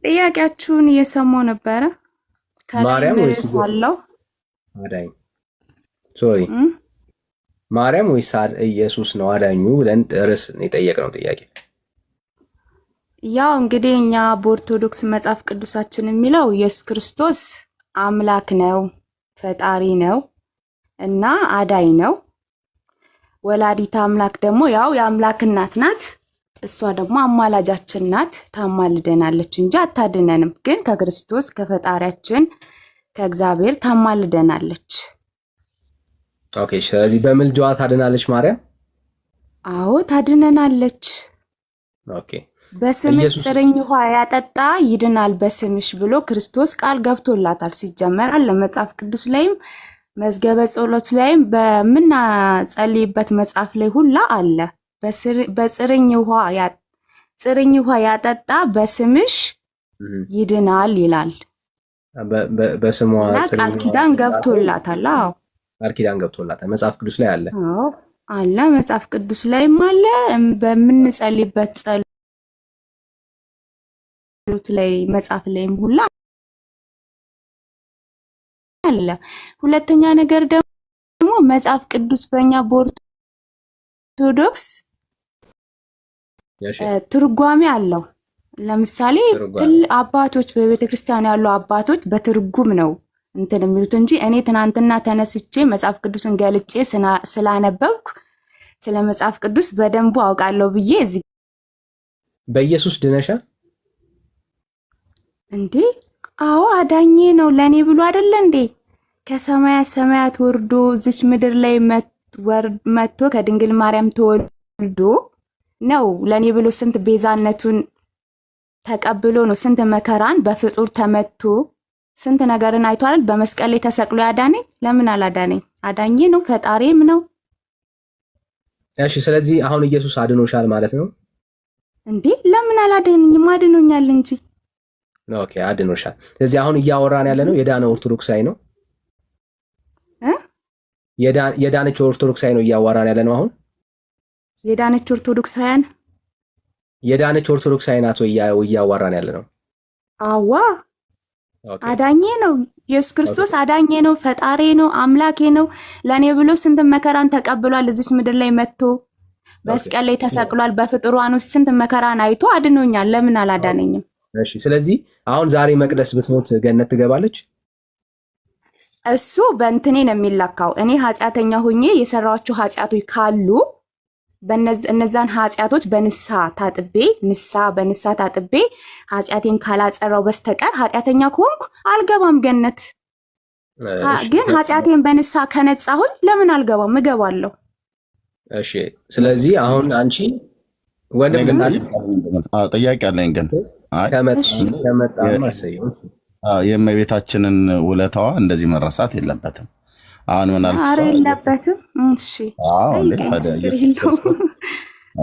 ጥያቄያችሁን እየሰማሁ ነበረ። ማርያም ከላይም ወይስ ርዕስ አለው። አዳኝ? ሶሪ ማርያም ወይስ ኢየሱስ ነው አዳኙ ብለን ርዕስ የጠየቅነው ጥያቄ። ያው እንግዲህ እኛ በኦርቶዶክስ መጽሐፍ ቅዱሳችን የሚለው ኢየሱስ ክርስቶስ አምላክ ነው፣ ፈጣሪ ነው እና አዳኝ ነው። ወላዲተ አምላክ ደግሞ ያው የአምላክ እናት ናት። እሷ ደግሞ አማላጃችን ናት፣ ታማልደናለች እንጂ አታድነንም። ግን ከክርስቶስ ከፈጣሪያችን ከእግዚአብሔር ታማልደናለች። ኦኬ፣ ስለዚህ በምልጃዋ ታድናለች ማርያም? አዎ ታድነናለች። ኦኬ፣ በስምሽ ጥርኝ ውሃ ያጠጣ ይድናል በስምሽ ብሎ ክርስቶስ ቃል ገብቶላታል። ሲጀመር አለ መጽሐፍ ቅዱስ ላይም መዝገበ ጸሎት ላይም በምናጸልይበት መጽሐፍ ላይ ሁላ አለ። በጥርኝ ውሃ ያጠጣ በስምሽ ይድናል ይላል። በስሟ ቃል ኪዳን ገብቶላታል። አዎ ቃል ኪዳን ገብቶላታል። መጽሐፍ ቅዱስ ላይ አለ። አዎ አለ፣ መጽሐፍ ቅዱስ ላይም አለ። በምንጸልይበት ጸሎት ላይ መጽሐፍ ላይም ሁላ አለ። ሁለተኛ ነገር ደግሞ መጽሐፍ ቅዱስ በእኛ በኦርቶዶክስ ትርጓሜ አለው። ለምሳሌ አባቶች በቤተ ክርስቲያን ያሉ አባቶች በትርጉም ነው እንትን የሚሉት እንጂ እኔ ትናንትና ተነስቼ መጽሐፍ ቅዱስን ገልጬ ስላነበብኩ ስለ መጽሐፍ ቅዱስ በደንቡ አውቃለሁ ብዬ እዚህ በኢየሱስ ድነሻ እንዴ? አዎ አዳኜ ነው ለኔ ብሎ አይደለ እንዴ ከሰማያት ሰማያት ወርዶ እዚች ምድር ላይ መጥቶ ከድንግል ማርያም ተወልዶ ነው ለኔ ብሎ ስንት ቤዛነቱን ተቀብሎ ነው ስንት መከራን በፍጡር ተመቶ ስንት ነገርን አይቷል። በመስቀል ላይ ተሰቅሎ ያዳነኝ ለምን አላዳነኝ? አዳኜ ነው፣ ፈጣሪም ነው። እሺ፣ ስለዚህ አሁን ኢየሱስ አድኖሻል ማለት ነው እንዴ? ለምን አላዳነኝም? አድኖኛል እንጂ። ኦኬ፣ አድኖሻል። ስለዚህ አሁን እያወራን ያለ ነው የዳነ ኦርቶዶክሳዊ ነው የዳነች ኦርቶዶክሳዊ ነው እያወራን ያለ ነው። አሁን የዳነች ኦርቶዶክሳዊ ናት ወይ እያወራን ያለ ነው? አዋ አዳኜ ነው። ኢየሱስ ክርስቶስ አዳኜ ነው፣ ፈጣሪ ነው፣ አምላኬ ነው። ለኔ ብሎ ስንት መከራን ተቀብሏል። እዚች ምድር ላይ መጥቶ መስቀል ላይ ተሰቅሏል። በፍጥሯን ውስጥ ስንት መከራን አይቶ አድኖኛል። ለምን አላዳነኝም? እሺ፣ ስለዚህ አሁን ዛሬ መቅደስ ብትሞት ገነት ትገባለች? እሱ በእንትኔ ነው የሚለካው። እኔ ኃጢአተኛ ሆኜ የሰራኋቸው ኃጢአቶች ካሉ እነዛን ኃጢአቶች በንስሐ ታጥቤ ኃጢአቴን ካላጸራው በስተቀር ኃጢአተኛ ከሆንኩ አልገባም ገነት። ግን ኃጢአቴን በንስሐ ከነጻሁኝ ለምን አልገባም? እገባለሁ። እሺ፣ ስለዚህ አሁን አንቺ ወንድም ጥያቄ አለኝ ግን ከመጣ የእመቤታችንን ውለታዋ እንደዚህ መረሳት የለበትም። አሁን ምን አልኩ? አረ የለበትም። እሺ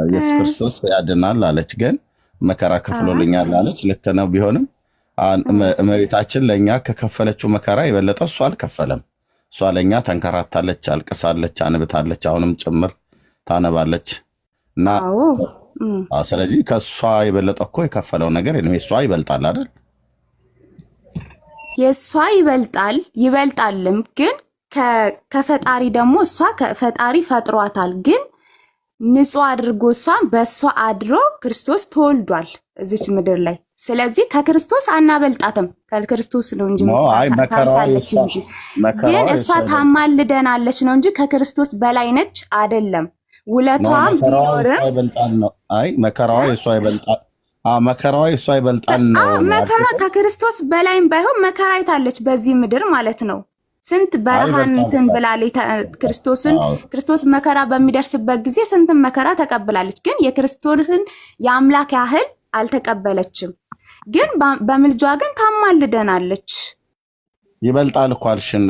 ኢየሱስ ክርስቶስ ያድናል አለች፣ ግን መከራ ከፍሎልኛል አለች። ልክ ነው። ቢሆንም እመቤታችን ለእኛ ከከፈለችው መከራ የበለጠ እሷ አልከፈለም። እሷ ለእኛ ተንከራታለች፣ አልቅሳለች፣ አንብታለች፣ አሁንም ጭምር ታነባለች እና ስለዚህ ከእሷ የበለጠ እኮ የከፈለው ነገር እሷ ይበልጣል አይደል? የእሷ ይበልጣልም ግን ከፈጣሪ ደግሞ እሷ ፈጣሪ ፈጥሯታል። ግን ንጹህ አድርጎ እሷን በእሷ አድሮ ክርስቶስ ተወልዷል እዚች ምድር ላይ። ስለዚህ ከክርስቶስ አናበልጣትም። ከክርስቶስ ነው እንጂ ታንሳለች እንጂ ግን እሷ ታማልደናለች ነው እንጂ ከክርስቶስ በላይ ነች አይደለም። ውለቷም ቢኖርም መከራዋ የእሷ ይበልጣል። መከራዋ የእሷ ይበልጣል ነው። መከራ ከክርስቶስ በላይም ባይሆን መከራ አይታለች በዚህ ምድር ማለት ነው። ስንት በረሃን እንትን ብላለች። ክርስቶስ መከራ በሚደርስበት ጊዜ ስንት መከራ ተቀብላለች። ግን የክርስቶስን የአምላክ ያህል አልተቀበለችም። ግን በምልጇ ግን ታማልደናለች። ይበልጣል እኮ አልሽን፣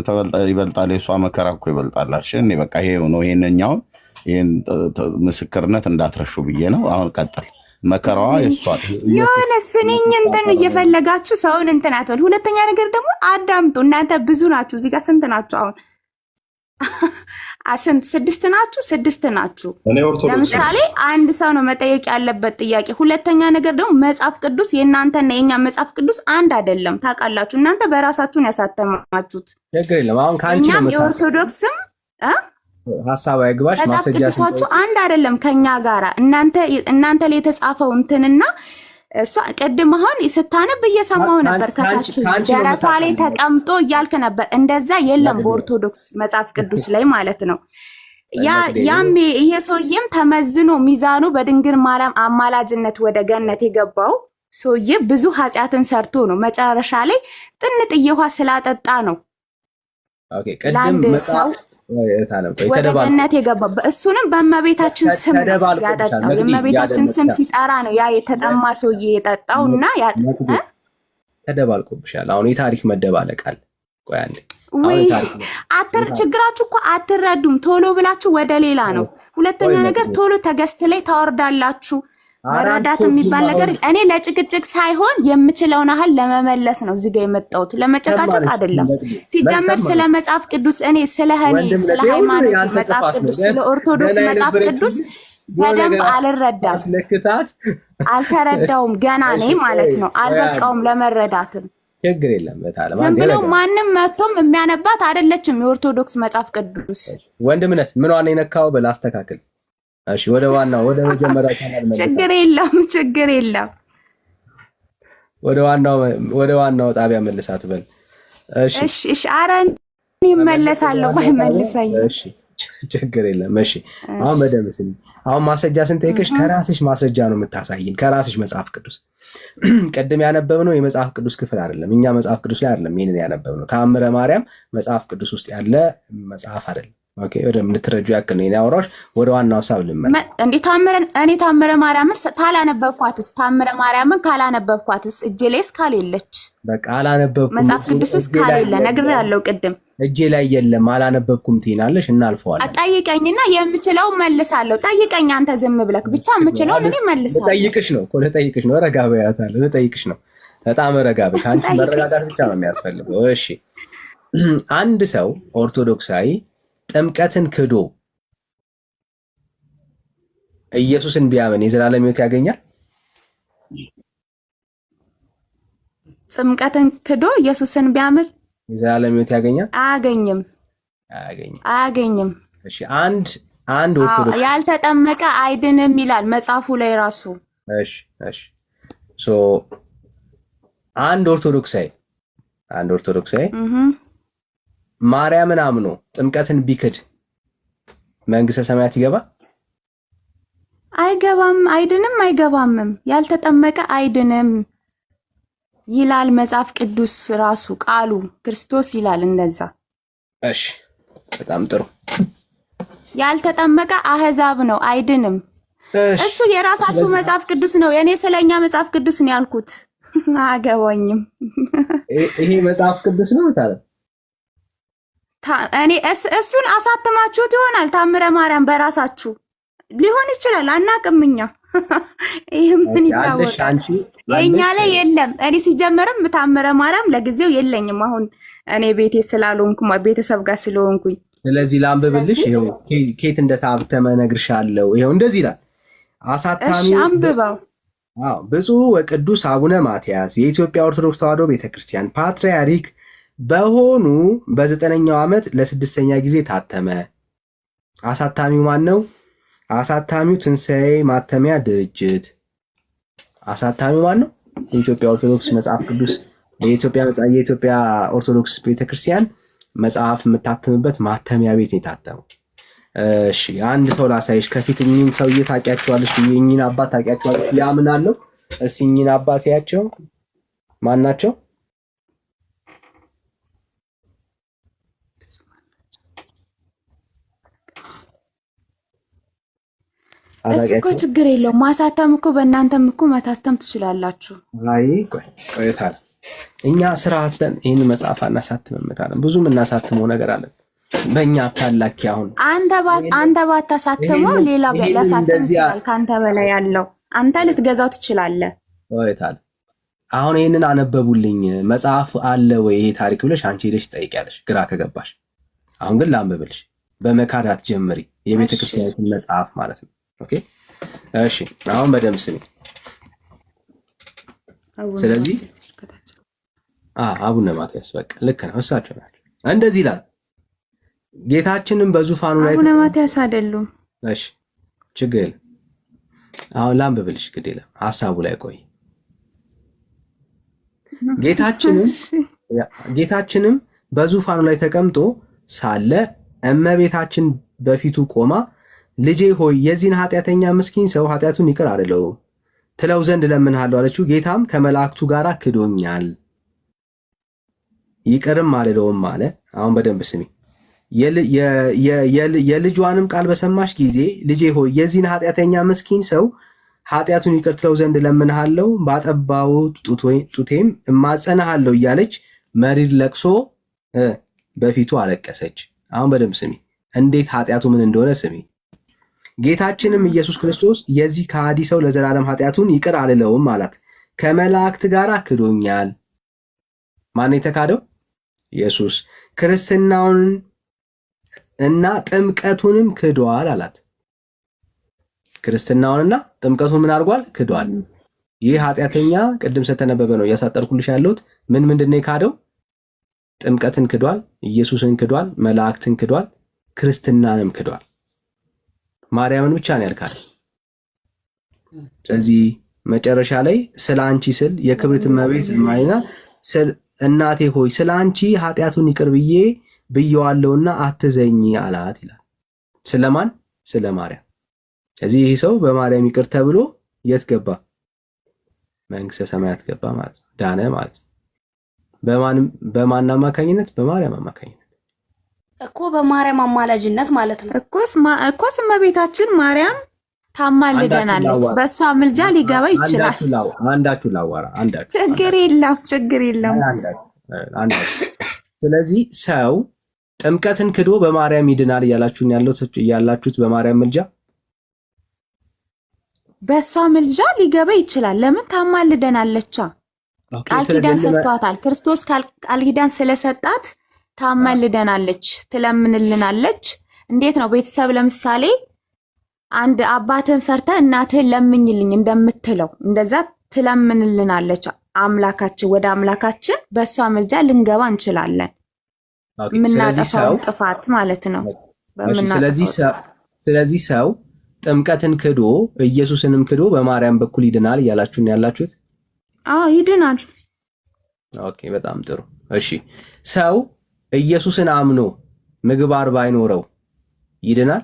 ይበልጣል። የእሷ መከራ እኮ ይበልጣል አልሽን። በቃ ይሄ ነው። ይሄንኛውን ምስክርነት እንዳትረሹ ብዬ ነው። አሁን ቀጥል። መከራዋ የሆነ ስንኝ እንትን እየፈለጋችሁ ሰውን እንትን አትበል። ሁለተኛ ነገር ደግሞ አዳምጡ። እናንተ ብዙ ናችሁ እዚህ ጋር። ስንት ናችሁ? አሁን ስንት? 6 ናችሁ? 6 ናችሁ። እኔ ኦርቶዶክስ ለምሳሌ አንድ ሰው ነው መጠየቅ ያለበት ጥያቄ። ሁለተኛ ነገር ደግሞ መጽሐፍ ቅዱስ የእናንተና የኛ መጽሐፍ ቅዱስ አንድ አይደለም። ታውቃላችሁ፣ እናንተ በራሳችሁን ያሳተማችሁት። ችግር የለም። አሁን ካንቺ ነው የኦርቶዶክስም ሐሳብ አይግባሽ። ማስረጃ ቅዱሳችሁ አንድ አይደለም ከኛ ጋራ። እናንተ ላይ የተጻፈው እንትንና እሷ ቅድም አሁን ስታነብ እየሰማው ነበር። ከታች ደረቷ ላይ ተቀምጦ እያልክ ነበር። እንደዛ የለም በኦርቶዶክስ መጽሐፍ ቅዱስ ላይ ማለት ነው። ያም ይሄ ሰውዬም ተመዝኖ ሚዛኑ በድንግል ማርያም አማላጅነት ወደ ገነት የገባው ሰውዬ ብዙ ኃጢአትን ሰርቶ ነው። መጨረሻ ላይ ጥንጥዬ ውሃ ስላጠጣ ነው ለአንድ ሰው ወደ ገነት የገባው። እሱንም በእመቤታችን ስም ያጠጣው። የእመቤታችን ስም ሲጠራ ነው ያ የተጠማ ሰውዬ የጠጣው። እና ተደባልቆብሻል። አሁን የታሪክ መደባለቅ አለ። ቆይ አንዴ ችግራችሁ እኮ አትረዱም። ቶሎ ብላችሁ ወደ ሌላ ነው። ሁለተኛ ነገር ቶሎ ተገስት ላይ ታወርዳላችሁ። መረዳት የሚባል ነገር እኔ ለጭቅጭቅ ሳይሆን የምችለውን ያህል ለመመለስ ነው እዚህ ጋር የመጣሁት፣ ለመጨቃጨቅ አይደለም። ሲጀመር ስለ መጽሐፍ ቅዱስ እኔ ስለ ሃይማኖት መጽሐፍ ቅዱስ ስለ ኦርቶዶክስ መጽሐፍ ቅዱስ በደንብ አልረዳም፣ አልተረዳውም። ገና ነኝ ማለት ነው። አልበቃውም ለመረዳትም። ችግር የለም። ዝም ብሎ ማንም መጥቶም የሚያነባት አይደለችም የኦርቶዶክስ መጽሐፍ ቅዱስ። ወንድምነት ምን ዋና የነካው በል አስተካክል። እሺ ወደ ዋናው ወደ መጀመሪያው ካናል ማለት ችግር የለም። ወደ ዋናው ጣቢያ መልሳት በል። እሺ ኧረ እኔ እመለሳለሁ። ባይመልሰኝ እሺ ችግር የለም። እሺ አሁን በደምብ አሁን ማስረጃ ስንጠይቅሽ ከራስሽ ማስረጃ ነው የምታሳይን፣ ከራስሽ መጽሐፍ ቅዱስ። ቀደም ያነበብነው የመጽሐፍ ቅዱስ ክፍል አይደለም። እኛ መጽሐፍ ቅዱስ ላይ አይደለም ይሄንን ያነበብነው። ተአምረ ማርያም መጽሐፍ ቅዱስ ውስጥ ያለ መጽሐፍ አይደለም። ኦኬ ወደ ምትረጁ ያክል ነው ያወራሽ። ወደ ዋናው ሐሳብ ልመለስ። እንዴ ታምረ ማርያምን ካላነበብኳትስ? ታምረ ማርያምን ካላነበብኳትስ? እጄ ላይስ ካሌለች? በቃ አላነበብኩም። መጽሐፍ ቅዱስስ ካሌለ ነግሬያለሁ ቅድም። እጄ ላይ የለም አላነበብኩም ትይናለሽ፣ እናልፈዋለን። ጠይቀኝና የምችለው መልሳለሁ። ጠይቀኝ አንተ ዝም ብለክ ብቻ የምችለው እኔ መልሳለሁ። ልጠይቅሽ ነው። ረጋ በያታለሁ። ልጠይቅሽ ነው። በጣም ረጋ በይ። ከአንቺ መረጋጋት ብቻ ነው የሚያስፈልገው። እሺ አንድ ሰው ኦርቶዶክሳዊ ጥምቀትን ክዶ ኢየሱስን ቢያምን የዘላለም ሕይወት ያገኛል? ጥምቀትን ክዶ ኢየሱስን ቢያምን የዘላለም ሕይወት ያገኛል? አያገኝም። እሺ አንድ ኦርቶዶክስ ያልተጠመቀ አይድንም ይላል መጽሐፉ ላይ ራሱ። እሺ አንድ ኦርቶዶክሳዊ ማርያምን አምኖ ጥምቀትን ቢክድ መንግስተ ሰማያት ይገባ? አይገባም። አይገባምም። ያልተጠመቀ አይድንም ይላል መጽሐፍ ቅዱስ ራሱ ቃሉ ክርስቶስ ይላል እንደዛ። እሺ በጣም ጥሩ። ያልተጠመቀ አህዛብ ነው አይድንም። እሱ የራሳችሁ መጽሐፍ ቅዱስ ነው። የኔ ስለኛ መጽሐፍ ቅዱስ ነው ያልኩት። አገባኝም። ይሄ መጽሐፍ ቅዱስ ነው ታዲያ እኔ እሱን አሳተማችሁት ይሆናል። ታምረ ማርያም በራሳችሁ ሊሆን ይችላል፣ አናውቅም እኛ። ይሄ ምን ይታወቃል? የኛ ላይ የለም። እኔ ሲጀመርም ታምረ ማርያም ለጊዜው የለኝም። አሁን እኔ ቤቴ ስላልሆንኩ ቤተሰብ ጋር ስለሆንኩኝ፣ ስለዚህ ላንብብልሽ። ይሄው ኬት እንደታተመ ነግርሻለሁ። ይሄው እንደዚህ ይላል አሳታሚው። አንብበው። ብፁዕ ወቅዱስ አቡነ ማትያስ የኢትዮጵያ ኦርቶዶክስ ተዋሕዶ ቤተክርስቲያን ፓትርያርክ በሆኑ በ9ኛው ዓመት ለ6ኛ ጊዜ ታተመ። አሳታሚው ማን ነው? አሳታሚው ትንሣኤ ማተሚያ ድርጅት። አሳታሚው ማን ነው? የኢትዮጵያ ኦርቶዶክስ መጽሐፍ ቅዱስ የኢትዮጵያ ኦርቶዶክስ ቤተክርስቲያን መጽሐፍ የምታተምበት ማተሚያ ቤት ነው የታተመው። እሺ አንድ ሰው ላሳይሽ። ከፊት እኚህን ሰውዬ ታውቂያቸዋለሽ ብዬ እኚህን አባት ታውቂያቸዋለሽ ያምናለሁ። እስኪ እኚህን አባት ያቸው ማን ናቸው? እሱ እኮ ችግር የለውም። ማሳተም እኮ በእናንተም እኮ መታስተም ትችላላችሁ። አይ ቆይታል። እኛ ስራተን ይህን መጽሐፍ አናሳትምም። ብዙ የምናሳትመው ነገር አለን። በእኛ ታላኪ አሁን አንተ ባታሳትመው ሌላ ሊያሳትም ይችላል። ከአንተ በላይ ያለው አንተ ልትገዛው ትችላለህ። ቆይታል። አሁን ይህንን አነበቡልኝ መጽሐፍ አለ ወይ ይሄ ታሪክ ብለሽ አንቺ ሄደሽ ትጠይቂያለሽ ግራ ከገባሽ። አሁን ግን ላንብብልሽ። በመካድ አትጀምሪ። የቤተ ክርስቲያኒቱን መጽሐፍ ማለት ነው። ኦኬ እሺ፣ አሁን በደምብ ስሚ። ስለዚህ አቡነ ማትያስ በቃ ልክ ነው፣ እሳቸው ናቸው። እንደዚህ ይላል ጌታችንም በዙፋኑ ላይ አቡነ ማትያስ አይደሉም። እሺ ችግር የለም። አሁን ላንብብልሽ፣ ግድ የለም ሐሳቡ ላይ ቆይ። ጌታችንም በዙፋኑ ላይ ተቀምጦ ሳለ እመቤታችን በፊቱ ቆማ ልጄ ሆይ የዚህን ኃጢአተኛ ምስኪን ሰው ኃጢአቱን ይቅር አልለውም ትለው ዘንድ እለምንሃለሁ አለችው። ጌታም ከመላእክቱ ጋር ክዶኛል ይቅርም አልለውም አለ። አሁን በደንብ ስሚ። የልጇንም ቃል በሰማሽ ጊዜ ልጄ ሆይ የዚህን ኃጢአተኛ ምስኪን ሰው ኃጢአቱን ይቅር ትለው ዘንድ እለምንሃለሁ፣ ባጠባው ጡቴም እማጸናሃለሁ እያለች መሪር ለቅሶ በፊቱ አለቀሰች። አሁን በደንብ ስሚ፣ እንዴት ኃጢአቱ ምን እንደሆነ ስሚ። ጌታችንም ኢየሱስ ክርስቶስ የዚህ ከሃዲ ሰው ለዘላለም ኃጢአቱን ይቅር አልለውም አላት። ከመላእክት ጋር ክዶኛል። ማን የተካደው? ኢየሱስ። ክርስትናውን እና ጥምቀቱንም ክዷል አላት። ክርስትናውንና ጥምቀቱን ምን አድርጓል? ክዷል። ይህ ኃጢአተኛ ቅድም ስለተነበበ ነው እያሳጠርኩልሽ ያለሁት። ምንድን ነው የካደው? ጥምቀትን ክዷል፣ ኢየሱስን ክዷል፣ መላእክትን ክዷል፣ ክርስትናንም ክዷል። ማርያምን ብቻ ነው ያልካደ። ስለዚህ መጨረሻ ላይ ስለ አንቺ ስል የክብርት እመቤት ማይና እናቴ ሆይ ስለ አንቺ ኃጢአቱን ይቅር ብዬዋለሁና አትዘኝ አላት ይላል። ስለማን? ስለ ማርያም። ስለዚህ ይህ ሰው በማርያም ይቅር ተብሎ የት ገባ? መንግስተ ሰማያት ገባ ማለት ነው። ዳነ ማለት ነው። በማን አማካኝነት? በማርያም አማካኝነት እኮ በማርያም አማላጅነት ማለት ነው እኮስ እመቤታችን ማርያም ታማልደናለች። በእሷ ምልጃ ሊገባ ይችላል። አንዳችሁ ላዋራ፣ አንዳችሁ ችግር የለም። ስለዚህ ሰው ጥምቀትን ክዶ በማርያም ይድናል ያላችሁት በማርያም ምልጃ በእሷ ምልጃ ሊገባ ይችላል። ለምን? ታማልደናለቻ። ቃል ኪዳን ሰጥቷታል። ክርስቶስ ቃል ኪዳን ስለሰጣት ታማልደናለች፣ ትለምንልናለች። እንዴት ነው ቤተሰብ ለምሳሌ አንድ አባትን ፈርተ እናትህን ለምኝልኝ እንደምትለው እንደዛ ትለምንልናለች። አምላካችን ወደ አምላካችን በእሷ ምልጃ ልንገባ እንችላለን። የምናጠፋውን ጥፋት ማለት ነው። ስለዚህ ሰው ጥምቀትን ክዶ ኢየሱስንም ክዶ በማርያም በኩል ይድናል እያላችሁን ያላችሁት? አዎ ይድናል። ኦኬ በጣም ጥሩ። እሺ ሰው ኢየሱስን አምኖ ምግባር ባይኖረው ይድናል?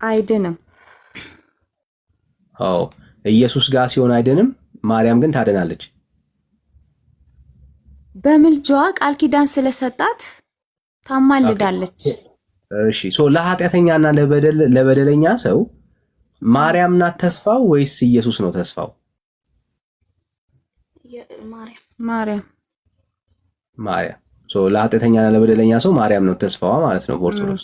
አይድንም። አዎ ኢየሱስ ጋር ሲሆን አይድንም። ማርያም ግን ታድናለች። በምልጃዋ ቃል ኪዳን ስለሰጣት ታማልዳለች። እሺ ለኃጢአተኛና ለበደለኛ ሰው ማርያም ናት ተስፋው ወይስ ኢየሱስ ነው ተስፋው? ማርያም። ለኃጢአተኛና ለበደለኛ ሰው ማርያም ነው ተስፋዋ ማለት ነው በኦርቶዶክስ።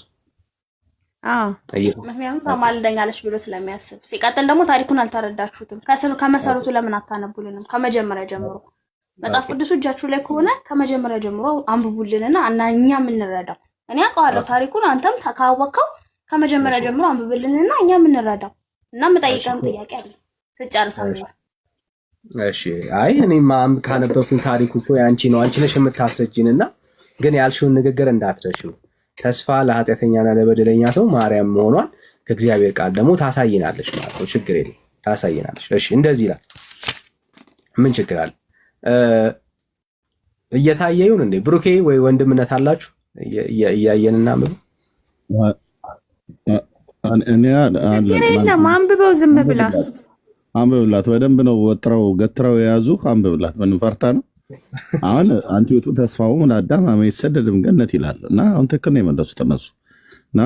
ምክንያቱም ታማልደኛለች ብሎ ስለሚያስብ። ሲቀጥል ደግሞ ታሪኩን አልተረዳችሁትም። ከመሰረቱ ለምን አታነቡልንም? ከመጀመሪያ ጀምሮ መጽሐፍ ቅዱሱ እጃችሁ ላይ ከሆነ ከመጀመሪያ ጀምሮ አንብቡልንና እኛ የምንረዳው። እኔ አውቀዋለሁ ታሪኩን፣ አንተም ካወቅከው ከመጀመሪያ ጀምሮ አንብብልንና እኛ የምንረዳው እና የምጠይቀም ጥያቄ አለ ትጨርሳለህ። እሺ አይ እኔማ ካነበብኩኝ ታሪኩ እኮ ያንቺ ነው፣ አንቺ ነሽ የምታስረጂንና ግን ያልሽውን ንግግር እንዳትረሺው። ተስፋ ለኃጢአተኛና ለበደለኛ ሰው ማርያም መሆኗን ከእግዚአብሔር ቃል ደግሞ ታሳይናለች ማለት ነው። ችግር የለም ታሳይናለች። እሺ እንደዚህ ይላል። ምን ችግር አለ? እየታየ ይሁን እንዴ? ብሩኬ ወይ ወንድምነት አላችሁ? እያየንና ምን የለም አንብበው፣ ዝም ብላ አንብብላት። በደንብ ነው ወጥረው ገትረው የያዙ አንብብላት። ምን ፈርታ ነው? አሁን አንቲዮቱ ተስፋው ለአዳም አይሰደድም ገነት ይላል እና አሁን ትክክል ነው የመለሱት እነሱ እና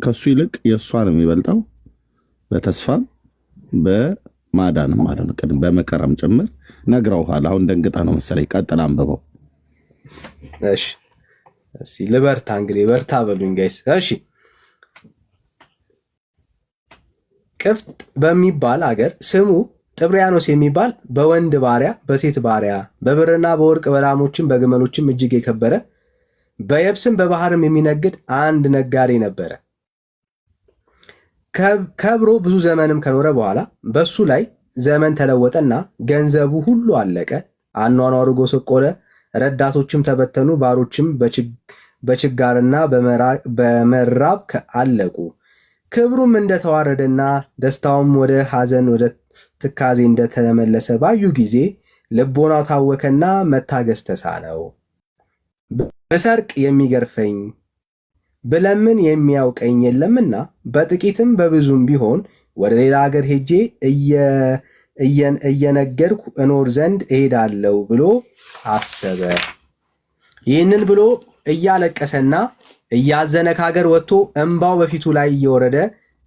ከሱ ይልቅ የእሷ ነው የሚበልጠው በተስፋም በማዳንም ማለት ነው። ቅድም በመከራም ጭምር ነግረውሃል። አሁን ደንግጣ ነው መሰለኝ። ቀጥል አንብበው። እሺ እሺ ልበርታ እንግዲህ በርታ በሉኝ ጋይስ። እሺ ቅፍጥ በሚባል አገር ስሙ ጥብርያኖስ የሚባል በወንድ ባሪያ በሴት ባሪያ በብርና በወርቅ በላሞችም በግመሎችም እጅግ የከበረ በየብስም በባህርም የሚነግድ አንድ ነጋዴ ነበረ። ከብሮ ብዙ ዘመንም ከኖረ በኋላ በሱ ላይ ዘመን ተለወጠና ገንዘቡ ሁሉ አለቀ። አኗኗሩ ጎሰቆለ። ረዳቶችም ተበተኑ። ባሮችም በችጋርና በመራብ አለቁ። ክብሩም እንደተዋረደና ደስታውም ወደ ሐዘን ወደ ትካዜ እንደተመለሰ ባዩ ጊዜ ልቦናው ታወከና መታገስ ተሳነው። ብሰርቅ የሚገርፈኝ ብለምን የሚያውቀኝ የለምና በጥቂትም በብዙም ቢሆን ወደ ሌላ ሀገር ሄጄ እየነገድኩ እኖር ዘንድ እሄዳለሁ ብሎ አሰበ። ይህንን ብሎ እያለቀሰና እያዘነ ከሀገር ወጥቶ እንባው በፊቱ ላይ እየወረደ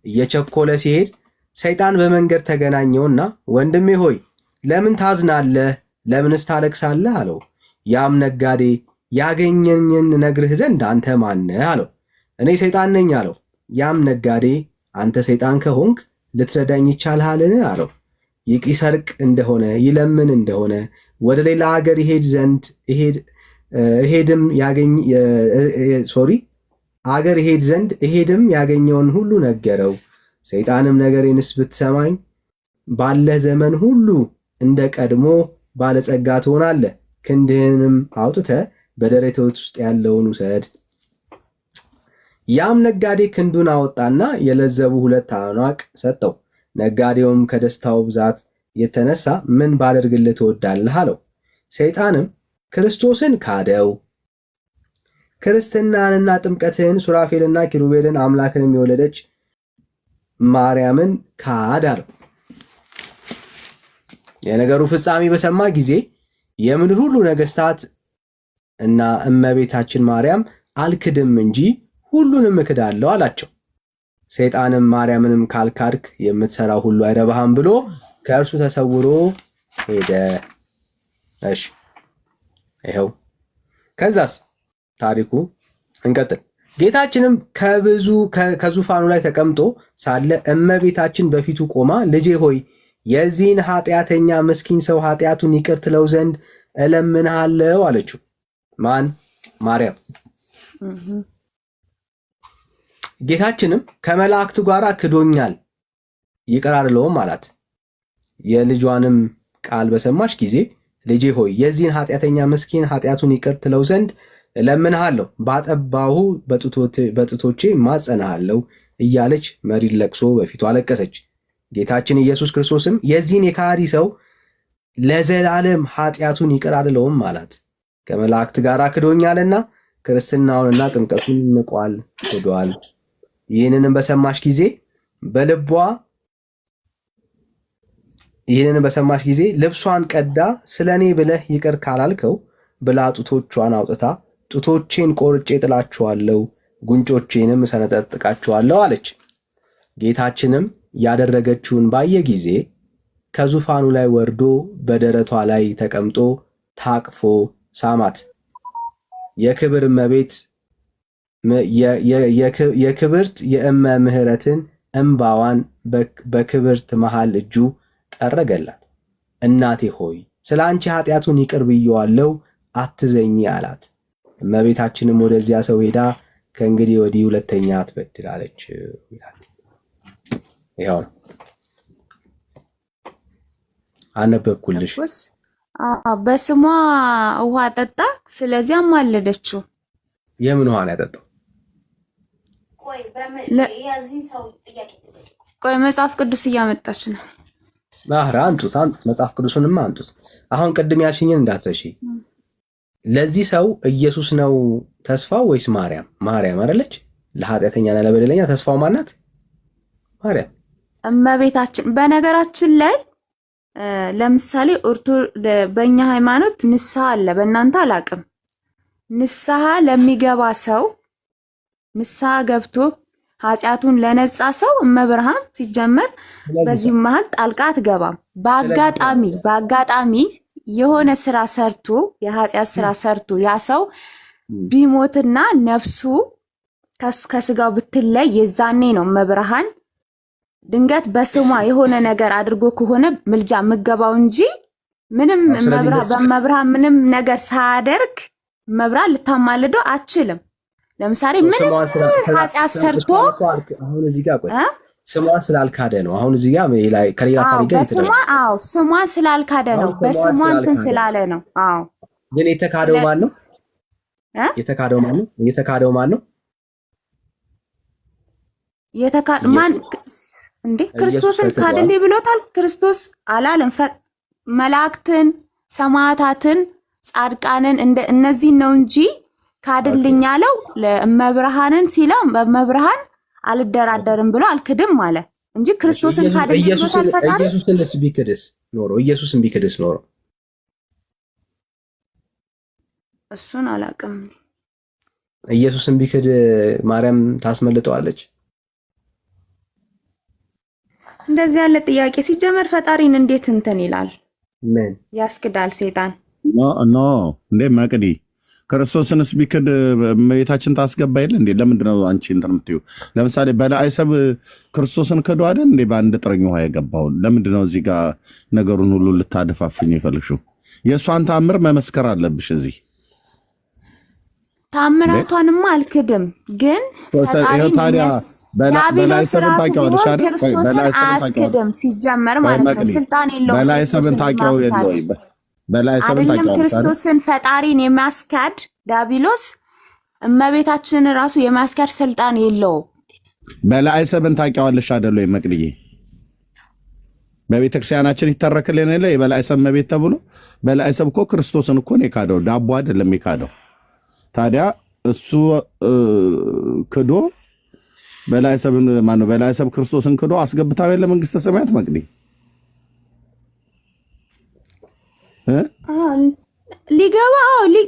እየቸኮለ ሲሄድ ሰይጣን በመንገድ ተገናኘውና ወንድሜ ሆይ ለምን ታዝናለህ? ለምንስ ታለቅሳለህ? አለው። ያም ነጋዴ ያገኘኝን ነግርህ ዘንድ አንተ ማነህ? አለው። እኔ ሰይጣን ነኝ አለው። ያም ነጋዴ አንተ ሰይጣን ከሆንክ ልትረዳኝ ይቻልሃልን? አለው። ይሰርቅ እንደሆነ ይለምን እንደሆነ ወደ ሌላ ሀገር አገር ይሄድ ዘንድ እሄድም ያገኘውን ሁሉ ነገረው። ሰይጣንም ነገሬንስ ብትሰማኝ ባለህ ዘመን ሁሉ እንደ ቀድሞ ባለጸጋ ትሆናለህ፣ ክንድህንም አውጥተህ በደረቶች ውስጥ ያለውን ውሰድ። ያም ነጋዴ ክንዱን አወጣና የለዘቡ 2 አናቅ ሰጠው። ነጋዴውም ከደስታው ብዛት የተነሳ ምን ባደርግልህ ትወዳለህ? አለው። ሰይጣንም ክርስቶስን ካደው፣ ክርስትናንና ጥምቀትን፣ ሱራፌልና ኪሩቤልን አምላክንም የወለደች ማርያምን ካድ አለው። የነገሩ ፍጻሜ በሰማ ጊዜ የምድር ሁሉ ነገስታት እና እመቤታችን ማርያም አልክድም እንጂ ሁሉንም እክዳለሁ አላቸው። ሰይጣንም ማርያምንም ካልካድክ የምትሰራው ሁሉ አይረባህም ብሎ ከእርሱ ተሰውሮ ሄደ። እሺ ይኸው ከዛስ ታሪኩ እንቀጥል። ጌታችንም ከዙፋኑ ላይ ተቀምጦ ሳለ እመቤታችን በፊቱ ቆማ ልጄ ሆይ የዚህን ኃጢአተኛ ምስኪን ሰው ኃጢአቱን ይቅር ትለው ዘንድ እለምንሃለሁ አለችው። ማን? ማርያም። ጌታችንም ከመላእክቱ ጋር ክዶኛል ይቅር አልለውም አላት። የልጇንም ቃል በሰማች ጊዜ ልጄ ሆይ የዚህን ኃጢአተኛ ምስኪን ኃጢአቱን ይቅር ትለው ዘንድ እለምንሃለሁ፣ ባጠባሁ በጡቶቼ ማጸናሃለሁ እያለች መሪር ለቅሶ በፊቱ አለቀሰች። ጌታችን ኢየሱስ ክርስቶስም የዚህን የካሃዲ ሰው ለዘላለም ኃጢአቱን ይቅር አልለውም አላት። ከመላእክት ጋር ክዶኛልና ክርስትናውንና ጥምቀቱን ንቋል፣ ክዷል። ይህንንም በሰማች ጊዜ ልብሷን ቀዳ ስለኔ ብለህ ይቅር ካላልከው ብላ ጡቶቿን አውጥታ ጡቶቼን ቆርጬ ጥላቸዋለሁ፣ ጉንጮቼንም ሰነጠጥቃቸዋለሁ አለች። ጌታችንም ያደረገችውን ባየ ጊዜ ከዙፋኑ ላይ ወርዶ በደረቷ ላይ ተቀምጦ ታቅፎ ሳማት። የክብር እመቤት የክብርት የእመ ምህረትን እንባዋን በክብርት መሃል እጁ ጠረገላት። እናቴ ሆይ ስለ አንቺ ኃጢአቱን ይቅር ብየዋለሁ፣ አትዘኚ አላት። እመቤታችንም ወደዚያ ሰው ሄዳ ከእንግዲህ ወዲህ ሁለተኛ አትበድል አለች ይላል። ይኸው ነው አነበብኩልሽ። በስሟ ውሃ ጠጣ፣ ስለዚህ አማለደችው። የምን ውሃ ነው ያጠጣው? ቆይ መጽሐፍ ቅዱስ እያመጣች ነው። አምጡት፣ መጽሐፍ ቅዱስንማ አምጡት። አሁን ቅድም ያልሽኝን እንዳትረሺ። ለዚህ ሰው ኢየሱስ ነው ተስፋው ወይስ ማርያም? ማርያም አይደለች? ለኃጢአተኛና ለበደለኛ ተስፋው ማናት? ማርያም እመቤታችን። በነገራችን ላይ ለምሳሌ በእኛ ሃይማኖት ንስሐ አለ፣ በእናንተ አላቅም። ንስሐ ለሚገባ ሰው ንስሐ ገብቶ ኃጢአቱን ለነጻ ሰው እመብርሃን ሲጀመር በዚህ መሃል ጣልቃ አትገባም። በአጋጣሚ የሆነ ስራ ሰርቶ የኃጢአት ስራ ሰርቶ ያ ሰው ቢሞትና ነፍሱ ከስጋው ብትለይ የዛኔ ነው እመብርሃን ድንገት በስሟ የሆነ ነገር አድርጎ ከሆነ ምልጃ ምገባው እንጂ ምንም በመብርሃን ምንም ነገር ሳያደርግ መብራት ልታማልደው አትችልም። ለምሳሌ ምንም ኃጢአት ሰርቶ አሁን እዚህ ጋር ቆይ ስሟን ስላልካደ ነው። አሁን እዚህ ጋር ከሌላ ታሪክ ጋር ስሟን ስላልካደ ነው። በስሟ እንትን ስላለ ነው። አዎ ግን የተካደው ማን ነው? የተካደው ማን ነው? ማን እንዴ? ክርስቶስን ካደልኝ ብሎታል። ክርስቶስ አላለም። መላእክትን፣ ሰማዕታትን፣ ጻድቃንን እነዚህ ነው እንጂ ካደልኝ ያለው ለእመብርሃንን ሲለው በእመብርሃን አልደራደርም ብሎ አልክድም አለ እንጂ ክርስቶስን ካደልኝ ብሎታል። ፈጣሪ ኢየሱስን ቢክድስ ኖሮ እሱን አላውቅም። ኢየሱስን ቢክድ ማርያም ታስመልጠዋለች? እንደዚህ ያለ ጥያቄ ሲጀመር ፈጣሪን እንዴት እንትን ይላል? ምን ያስክዳል ሰይጣን? ኖ እንዴ መቅዲ ክርስቶስንስ ቢክድ እመቤታችን ታስገባ የለ እንዴ? ለምንድን ነው አንቺ እንትን የምትይው? ለምሳሌ በለዓይሰብ ክርስቶስን ክዶ አይደል እንዴ በአንድ ጥርኝ ውሃ የገባው? ለምንድን ነው እዚህ ጋር ነገሩን ሁሉ ልታደፋፍኝ የፈልግሽው? የእሷን ታምር መመስከር አለብሽ እዚህ። ታምራቷንማ አልክድም፣ ግን ዳቢሎስ ራሱ ቢሆን ክርስቶስን አያስክድም ሲጀመር ማለት ነው። ስልጣን የለውም። በለዓይሰብን ታውቂው የለውም? አይደለም ክርስቶስን ፈጣሪን የሚያስካድ ዳቢሎስ እመቤታችንን ራሱ የሚያስካድ ስልጣን የለውም። በለዓይሰብን ታውቂዋለሽ አይደል ወይ መቅድዬ? በቤተክርስቲያናችን ይተረክልን የለ የበለዓይሰብ እመቤት ተብሎ። በለዓይሰብ እኮ ክርስቶስን እኮ ነው የካደው፣ ዳቦ አይደለም የካደው። ታዲያ እሱ ክዶ በለዓይሰብን ማነው በለዓይሰብ ክርስቶስን ክዶ አስገብታው የለ መንግስተ ሰማያት መቅዲ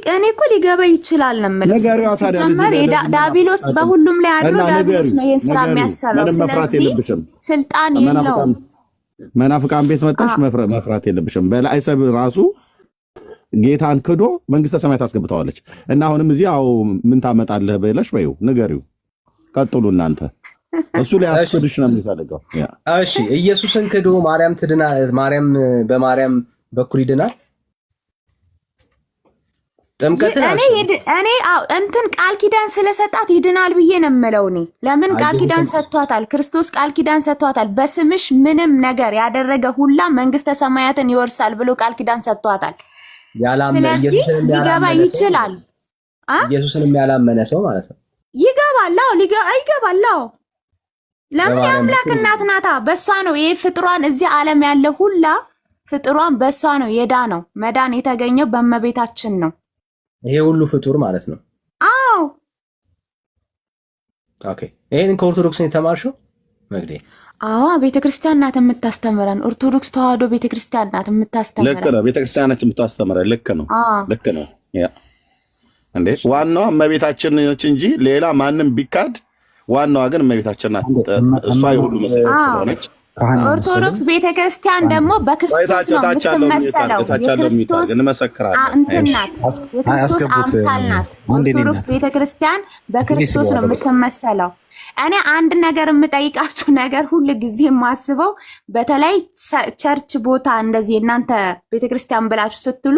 እኔ እኮ ሊገባ ይችላል ነው የምልህ። ሲጀመር ዳቢሎስ በሁሉም ላይ አድሮ ዳቢሎስ ነው ይሄን ስራ የሚያሰራው። ስለዚህ ስልጣን የለውም። መናፍቃን ቤት መጣሽ መፍራት የለብሽም። በለዓይሰብ ራሱ ጌታን ክዶ መንግስተ ሰማያት አስገብታዋለች። እና አሁንም እዚህ አው ምን ታመጣለህ በለሽ በይው ንገሪው። ቀጥሉ እናንተ። እሱ ላይ አስክድሽ ነው የሚፈልገው። እሺ ኢየሱስን ክዶ ማርያም በማርያም በኩል ይድናል? ጥምቀትን እኔ እንትን ቃል ኪዳን ስለሰጣት ይድናል ብዬ ነው የምለው። እኔ ለምን ቃል ኪዳን ሰጥቷታል። ክርስቶስ ቃል ኪዳን ሰጥቷታል። በስምሽ ምንም ነገር ያደረገ ሁላ መንግስተ ሰማያትን ይወርሳል ብሎ ቃል ኪዳን ሰጥቷታል። ስለዚህ ሊገባ ይችላል። ኢየሱስንም ያላመነ ሰው ማለት ነው ይገባል። ይገባል። ለምን የአምላክ እናት ናታ። በሷ ነው ይሄ ፍጥሯን እዚህ ዓለም ያለ ሁላ ፍጥሯን በሷ ነው የዳነው። መዳን የተገኘው በእመቤታችን ነው። ይሄ ሁሉ ፍጡር ማለት ነው። አዎ ኦኬ። ይሄን ከኦርቶዶክስ ነው የተማርሽው መግዴ? አዎ ቤተክርስቲያን ናት የምታስተምረን። ኦርቶዶክስ ተዋህዶ ቤተክርስቲያን ናት የምታስተምረን። ልክ ነው። ቤተክርስቲያን ናት የምታስተምረን። ልክ ነው። ልክ ነው። ያ እንዴ ዋናው እመቤታችን ነች እንጂ ሌላ ማንም ቢካድ ዋናዋ ግን እመቤታችን ናት። እሷ የሁሉ መሰረት ስለሆነች ኦርቶዶክስ ቤተክርስቲያን ደግሞ በክርስቶስ ነው የምትመሰለው። የክርስቶስ እንትን ናት፣ የክርስቶስ አምሳል ናት። ኦርቶዶክስ ቤተክርስቲያን በክርስቶስ ነው የምትመሰለው። እኔ አንድ ነገር የምጠይቃችሁ ነገር ሁሉ ጊዜ የማስበው በተለይ ቸርች ቦታ እንደዚህ እናንተ ቤተክርስቲያን ብላችሁ ስትሉ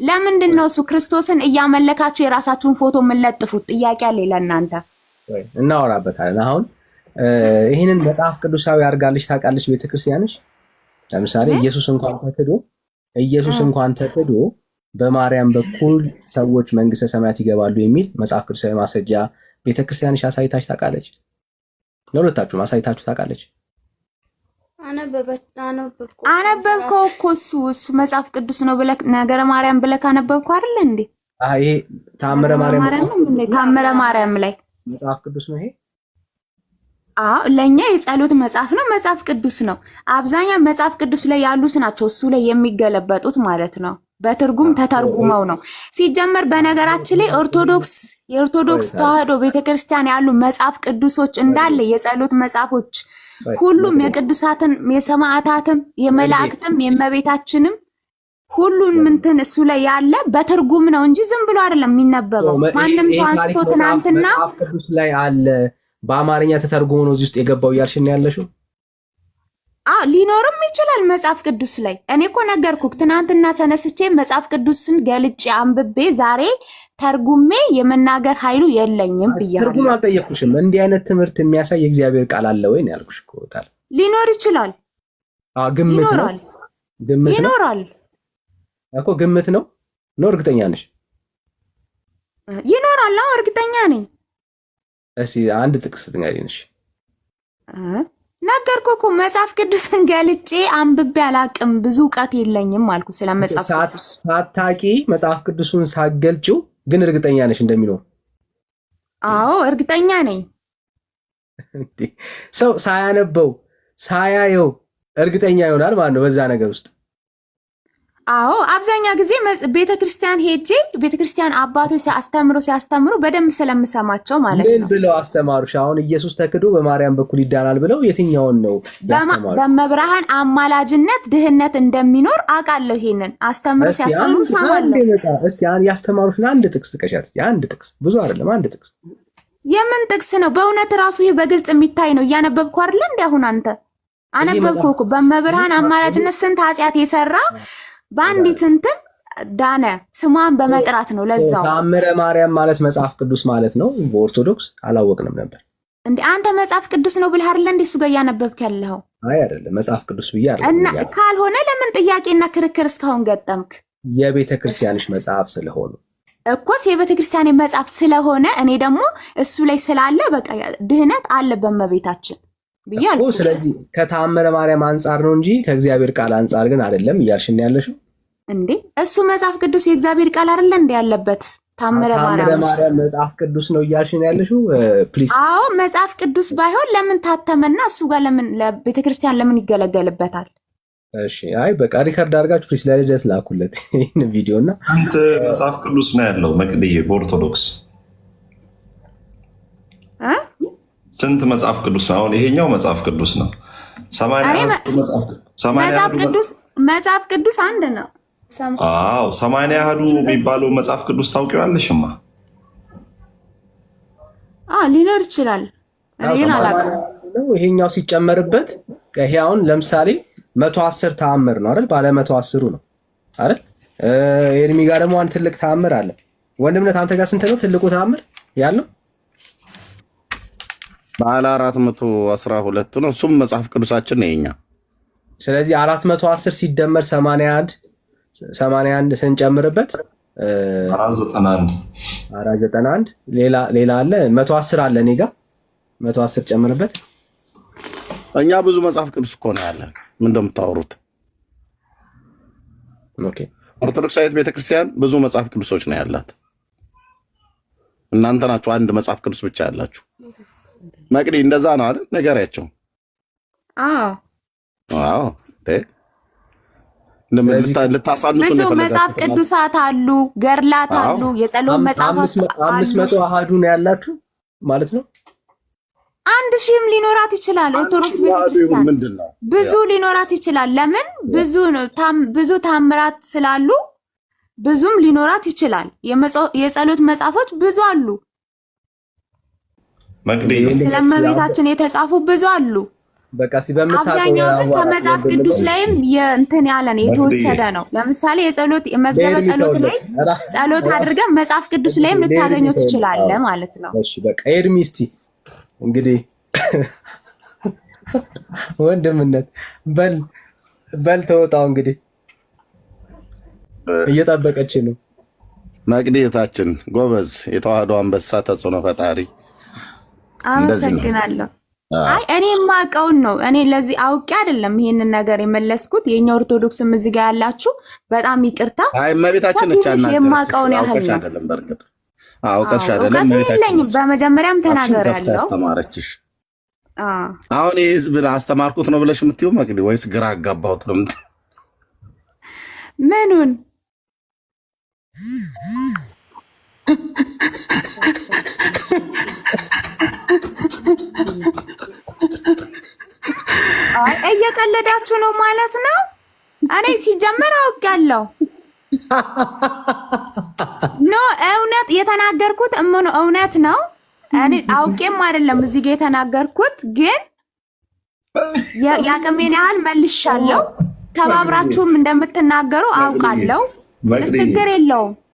ለምንድን ነው እሱ ክርስቶስን እያመለካችሁ የራሳችሁን ፎቶ የምንለጥፉት? ጥያቄ አለ ለእናንተ። እናወራበታለን አሁን ይህንን መጽሐፍ ቅዱሳዊ አድርጋለች ታውቃለች ቤተክርስቲያንሽ? ለምሳሌ ኢየሱስ እንኳን ተክዶ በማርያም በኩል ሰዎች መንግስተ ሰማያት ይገባሉ የሚል መጽሐፍ ቅዱሳዊ ማስረጃ ቤተክርስቲያንሽ አሳይታች ታውቃለች? ለሁለታችሁም አሳይታችሁ ታውቃለች? አነበብከው እኮ እሱ መጽሐፍ ቅዱስ ነው ብለህ ነገረ ማርያም ብለህ ካነበብከው አይደል እንዴ? ይሄ ታምረ ማርያም ላይ መጽሐፍ ቅዱስ ነው ይሄ። ለኛ የጸሎት መጽሐፍ ነው፣ መጽሐፍ ቅዱስ ነው። አብዛኛው መጽሐፍ ቅዱስ ላይ ያሉት ናቸው እሱ ላይ የሚገለበጡት ማለት ነው። በትርጉም ተተርጉመው ነው ሲጀመር። በነገራችን ላይ የኦርቶዶክስ ተዋህዶ ቤተክርስቲያን ያሉ መጽሐፍ ቅዱሶች እንዳለ የጸሎት መጽሐፎች ሁሉም የቅዱሳትን፣ የሰማዕታትም፣ የመላእክትም፣ የእመቤታችንም ሁሉን ምንትን እሱ ላይ ያለ በትርጉም ነው እንጂ ዝም ብሎ አይደለም የሚነበበው። ማንም ሰው አንስቶ ትናንትና መጽሐፍ ቅዱስ ላይ አለ በአማርኛ ተተርጉሞ ነው እዚህ ውስጥ የገባው እያልሽን ያለሽው? ሊኖርም ይችላል መጽሐፍ ቅዱስ ላይ። እኔ እኮ ነገርኩክ ትናንትና ተነስቼ መጽሐፍ ቅዱስን ገልጬ አንብቤ ዛሬ ተርጉሜ የመናገር ኃይሉ የለኝም ብያለሁ። ትርጉም አልጠየቅኩሽም። እንዲህ አይነት ትምህርት የሚያሳይ የእግዚአብሔር ቃል አለ ወይ ነው ያልኩሽ እኮ። ታዲያ ሊኖር ይችላል። ግምት ነው። ግምት ይኖራል እኮ ግምት ነው። እርግጠኛ ነሽ? ይኖራል። እርግጠኛ ነኝ። እስኪ አንድ ጥቅስ ትንገሪንሽ። ነገርኩ እኮ መጽሐፍ ቅዱስን ገልጬ አንብቤ አላቅም፣ ብዙ እውቀት የለኝም አልኩ ስለ መጽሐፍ ቅዱስ። ሳታቂ መጽሐፍ ቅዱሱን ሳገልጪው ግን እርግጠኛ ነሽ እንደሚለው? አዎ እርግጠኛ ነኝ። ሰው ሳያነበው ሳያየው እርግጠኛ ይሆናል ማለት ነው በዛ ነገር ውስጥ። አዎ አብዛኛ ጊዜ ቤተክርስቲያን ሄጄ ቤተክርስቲያን አባቶች ሲያስተምሩ በደንብ ስለምሰማቸው ማለት ነው። ምን ብለው አስተማሩሽ? አሁን ኢየሱስ ተክዶ በማርያም በኩል ይዳናል ብለው የትኛውን ነው ያስተማሩ? በመብርሃን አማላጅነት ድህነት እንደሚኖር አውቃለሁ። ይሄንን ሲያስተምሩ ሰማለሁ። እስቲ ያስተማሩሽን አንድ ጥቅስ ጥቀሻት። አንድ ጥቅስ፣ ብዙ አይደለም፣ አንድ ጥቅስ። የምን ጥቅስ ነው? በእውነት ራሱ ይሄ በግልጽ የሚታይ ነው። እያነበብኩ አይደለ እንዴ? አሁን አንተ አነበብኩ እኮ። በመብርሃን አማላጅነት ስንት ኃጢአት የሰራ በአንዲት እንትን ዳነ፣ ስሟን በመጥራት ነው። ለዛው ተአምረ ማርያም ማለት መጽሐፍ ቅዱስ ማለት ነው። በኦርቶዶክስ አላወቅንም ነበር እንዴ? አንተ መጽሐፍ ቅዱስ ነው ብለህ አይደል እንዴ እሱ ጋር እያነበብክ ያለኸው? አይ አይደለም፣ መጽሐፍ ቅዱስ ብዬ አይደለም። እና ካልሆነ ለምን ጥያቄና ክርክር እስካሁን ገጠምክ? የቤተ ክርስቲያንሽ መጽሐፍ ስለሆነ እኮስ የቤተ ክርስቲያን መጽሐፍ ስለሆነ እኔ ደግሞ እሱ ላይ ስላለ በቃ ድህነት አለ በመቤታችን ብያለሁ። ስለዚህ ከተአምረ ማርያም አንጻር ነው እንጂ ከእግዚአብሔር ቃል አንጻር ግን አይደለም እያልሽን ያለሽው እንዴ? እሱ መጽሐፍ ቅዱስ የእግዚአብሔር ቃል አይደለ እንዴ ያለበት? ተአምረ ማርያም መጽሐፍ ቅዱስ ነው እያልሽን ያለሽው? ፕሊዝ። አዎ መጽሐፍ ቅዱስ ባይሆን ለምን ታተመና እሱ ጋር ለምን ለቤተክርስቲያን ለምን ይገለገልበታል? እሺ አይ በቃ ሪከርድ አድርጋችሁ ፕሊዝ ለልደት ላኩለት ይሄን ቪዲዮና። አንተ መጽሐፍ ቅዱስ ነው ያለው መቅድዬ በኦርቶዶክስ ስንት መጽሐፍ ቅዱስ ነው? አሁን ይሄኛው መጽሐፍ ቅዱስ ነው። መጽሐፍ ቅዱስ አንድ ነው። አዎ 80 አሐዱ የሚባለው መጽሐፍ ቅዱስ ታውቂዋለሽማ? ሊኖር ይችላል። እኔ አላውቅም። ይሄኛው ሲጨመርበት ይሄ አሁን ለምሳሌ 110 ተአምር ነው አይደል? ባለ 110ሩ ነው አይደል? ኤርሚ ጋር ደግሞ አንድ ትልቅ ተአምር አለ። ወንድምነት አንተ ጋር ስንት ነው ትልቁ ተአምር ያለው? ባለ 412 ነው። እሱም መጽሐፍ ቅዱሳችን ነው የኛ። ስለዚህ 410 ሲደመር 81 ስንጨምርበት 491 ሌላ አለ 110 አለ። እኔ ጋር 110 ጨምርበት። እኛ ብዙ መጽሐፍ ቅዱስ እኮ ነው ያለን። ምን እንደምታወሩት? ኦኬ ኦርቶዶክሳዊት ቤተክርስቲያን ብዙ መጽሐፍ ቅዱሶች ነው ያላት። እናንተ ናችሁ አንድ መጽሐፍ ቅዱስ ብቻ ያላችሁ። መቅዲ እንደዛ ነው አይደል? ነገሪያቸው። አዎ ልታሳንሱ ብዙ መጽሐፍ ቅዱሳት አሉ፣ ገርላት አሉ፣ የጸሎት መጽሐፎች አሉ። 500 አሐዱ ነው ያላችሁ ማለት ነው። 1000ም ሊኖራት ይችላል። ኦርቶዶክስ ቤተክርስቲያን ብዙ ሊኖራት ይችላል። ለምን? ብዙ ታምራት ስላሉ ብዙም ሊኖራት ይችላል። የጸሎት መጽሐፎች ብዙ አሉ። ስለመቤታችን የተጻፉ ብዙ አሉ። በቃ አብዛኛው ግን ከመጽሐፍ ቅዱስ ላይም እንትን ያለ ነው የተወሰደ ነው። ለምሳሌ የጸሎት መዝገበ ጸሎት ላይ ጸሎት አድርገን መጽሐፍ ቅዱስ ላይም ልታገኘው ትችላለህ ማለት ነው። እሺ በቃ ኤርሚ እስቲ እንግዲህ ወንድምነት በል ተወጣው እንግዲህ እየጠበቀች ነው። መቅዲታችን ጎበዝ፣ የተዋህዶ አንበሳ፣ ተጽዕኖ ፈጣሪ። አመሰግናለሁ። አይ እኔ የማውቀውን ነው። እኔ ለዚህ አውቄ አይደለም ይሄንን ነገር የመለስኩት። የኛ ኦርቶዶክስም እዚህ ጋር ያላችሁ በጣም ይቅርታ። አይ እመቤታችን ነች ያናገረች። የማውቀውን ያህል ነው። አይደለም በርግጥ አውቀሽ አይደለም እመቤታችን። በመጀመሪያም ተናግሬያለሁ። አስተማረችሽ። አሁን ይሄ ህዝብ አስተማርኩት ነው ብለሽ የምትይው መቅዲ፣ ወይስ ግራ አጋባሁት ነው የምትይው? ምኑን እየቀለዳችሁ ነው ማለት ነው? እኔ ሲጀመር አውቃለሁ። ኖ እውነት የተናገርኩት እውነት ነው። እኔ አውቄም አይደለም እዚህ ጋር የተናገርኩት፣ ግን ያቅሜን ያህል መልሻለሁ። ተባብራችሁም እንደምትናገሩ አውቃለሁ። ችግር የለውም።